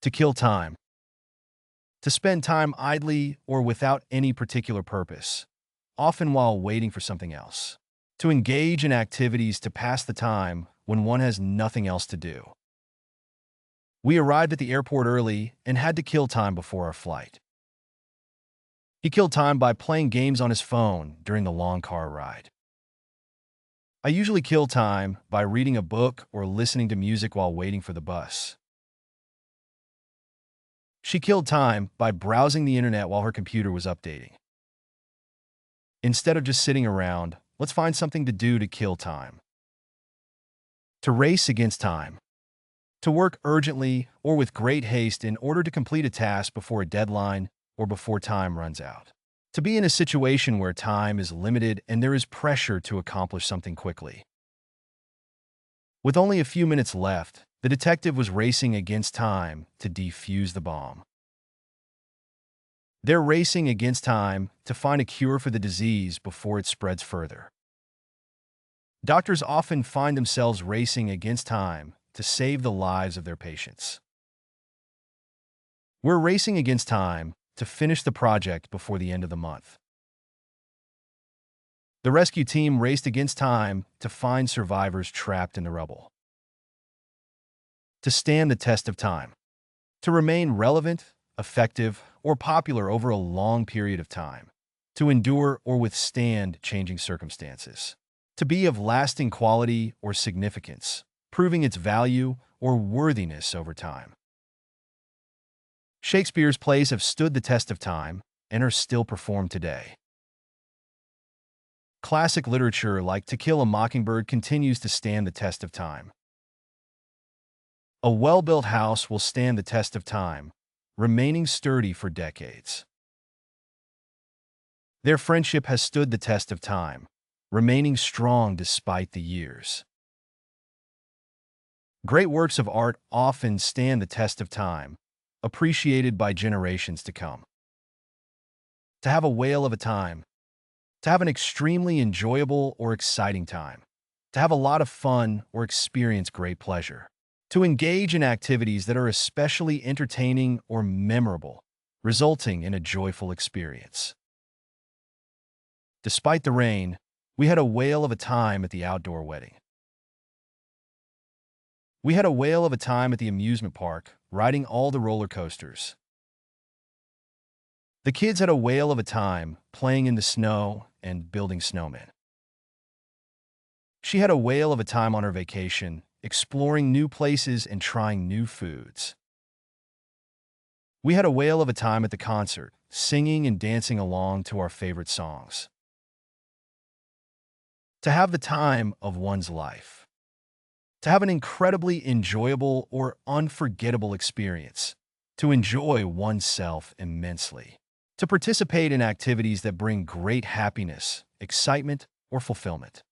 To kill time. To spend time idly or without any particular purpose, often while waiting for something else. To engage in activities to pass the time when one has nothing else to do. We arrived at the airport early and had to kill time before our flight. He killed time by playing games on his phone during the long car ride. I usually kill time by reading a book or listening to music while waiting for the bus. She killed time by browsing the internet while her computer was updating. Instead of just sitting around, let's find something to do to kill time. To race against time. To work urgently or with great haste in order to complete a task before a deadline or before time runs out. To be in a situation where time is limited and there is pressure to accomplish something quickly. With only a few minutes left, the detective was racing against time to defuse the bomb. They're racing against time to find a cure for the disease before it spreads further. Doctors often find themselves racing against time to save the lives of their patients. We're racing against time to finish the project before the end of the month. The rescue team raced against time to find survivors trapped in the rubble. To stand the test of time. To remain relevant, effective, or popular over a long period of time. To endure or withstand changing circumstances. To be of lasting quality or significance, proving its value or worthiness over time. Shakespeare's plays have stood the test of time and are still performed today. Classic literature like To Kill a Mockingbird continues to stand the test of time. A well-built house will stand the test of time, remaining sturdy for decades. Their friendship has stood the test of time, remaining strong despite the years. Great works of art often stand the test of time, appreciated by generations to come. To have a whale of a time. To have an extremely enjoyable or exciting time. To have a lot of fun or experience great pleasure. To engage in activities that are especially entertaining or memorable, resulting in a joyful experience. Despite the rain, we had a whale of a time at the outdoor wedding. We had a whale of a time at the amusement park, riding all the roller coasters. The kids had a whale of a time playing in the snow and building snowmen. She had a whale of a time on her vacation, exploring new places and trying new foods. We had a whale of a time at the concert, singing and dancing along to our favorite songs. To have the time of one's life. To have an incredibly enjoyable or unforgettable experience. To enjoy oneself immensely. To participate in activities that bring great happiness, excitement, or fulfillment.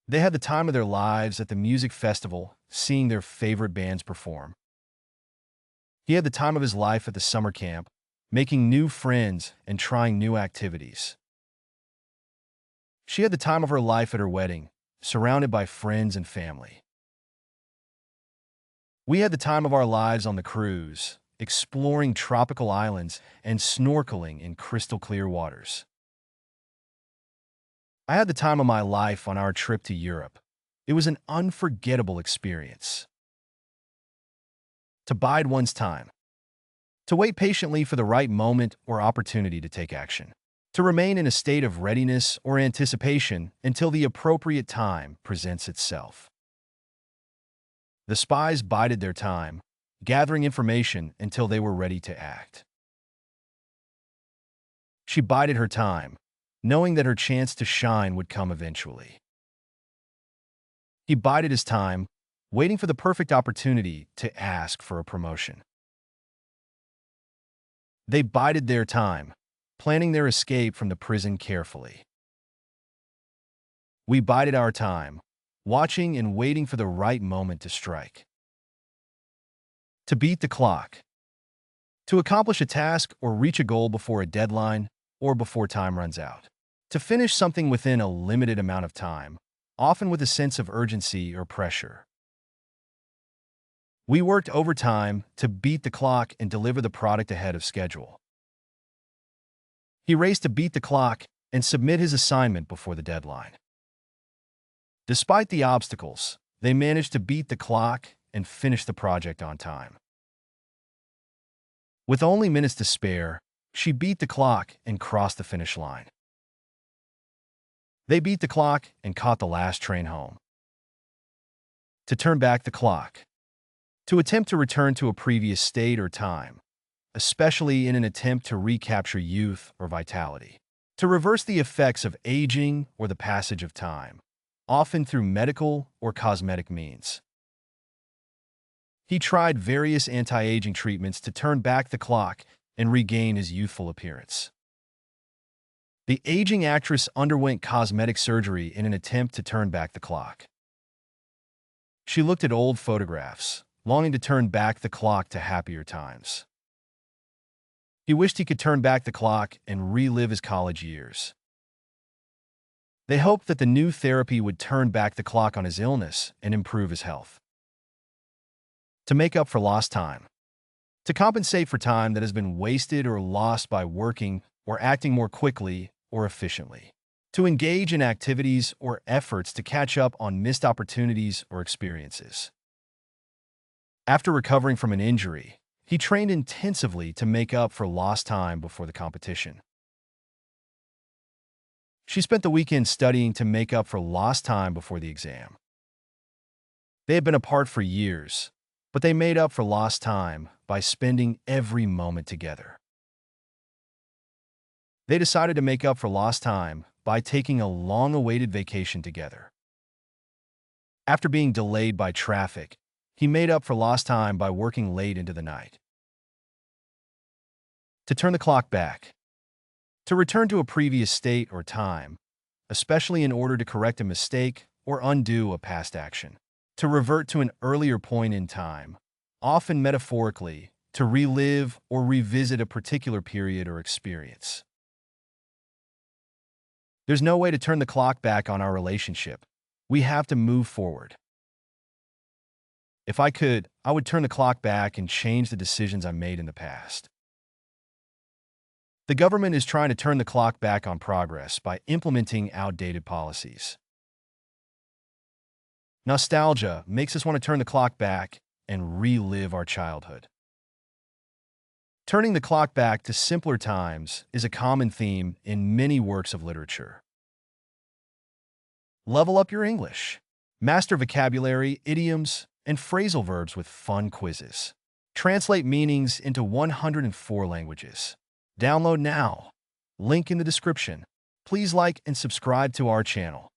They had the time of their lives at the music festival, seeing their favorite bands perform. He had the time of his life at the summer camp, making new friends and trying new activities. She had the time of her life at her wedding, surrounded by friends and family. We had the time of our lives on the cruise, exploring tropical islands and snorkeling in crystal clear waters. I had the time of my life on our trip to Europe. It was an unforgettable experience. To bide one's time. To wait patiently for the right moment or opportunity to take action. To remain in a state of readiness or anticipation until the appropriate time presents itself. The spies bided their time, gathering information until they were ready to act. She bided her time, knowing that her chance to shine would come eventually. He bided his time, waiting for the perfect opportunity to ask for a promotion. They bided their time, planning their escape from the prison carefully. We bided our time, watching and waiting for the right moment to strike. To beat the clock. To accomplish a task or reach a goal before a deadline or before time runs out. To finish something within a limited amount of time, often with a sense of urgency or pressure. We worked overtime to beat the clock and deliver the product ahead of schedule. He raced to beat the clock and submit his assignment before the deadline. Despite the obstacles, they managed to beat the clock and finish the project on time. With only minutes to spare, she beat the clock and crossed the finish line. They beat the clock and caught the last train home. To turn back the clock. To attempt to return to a previous state or time, especially in an attempt to recapture youth or vitality. To reverse the effects of aging or the passage of time, often through medical or cosmetic means. He tried various anti-aging treatments to turn back the clock and regain his youthful appearance. The aging actress underwent cosmetic surgery in an attempt to turn back the clock. She looked at old photographs, longing to turn back the clock to happier times. He wished he could turn back the clock and relive his college years. They hoped that the new therapy would turn back the clock on his illness and improve his health. To make up for lost time. To compensate for time that has been wasted or lost by working or acting more quickly or efficiently. To engage in activities or efforts to catch up on missed opportunities or experiences. After recovering from an injury, he trained intensively to make up for lost time before the competition. She spent the weekend studying to make up for lost time before the exam. They had been apart for years, but they made up for lost time by spending every moment together. They decided to make up for lost time by taking a long-awaited vacation together. After being delayed by traffic, he made up for lost time by working late into the night. To turn the clock back. To return to a previous state or time, especially in order to correct a mistake or undo a past action. To revert to an earlier point in time, often metaphorically, to relive or revisit a particular period or experience. There's no way to turn the clock back on our relationship. We have to move forward. If I could, I would turn the clock back and change the decisions I made in the past. The government is trying to turn the clock back on progress by implementing outdated policies. Nostalgia makes us want to turn the clock back and relive our childhood. Turning the clock back to simpler times is a common theme in many works of literature. Level up your English. Master vocabulary, idioms, and phrasal verbs with fun quizzes. Translate meanings into 104 languages. Download now. Link in the description. Please like and subscribe to our channel.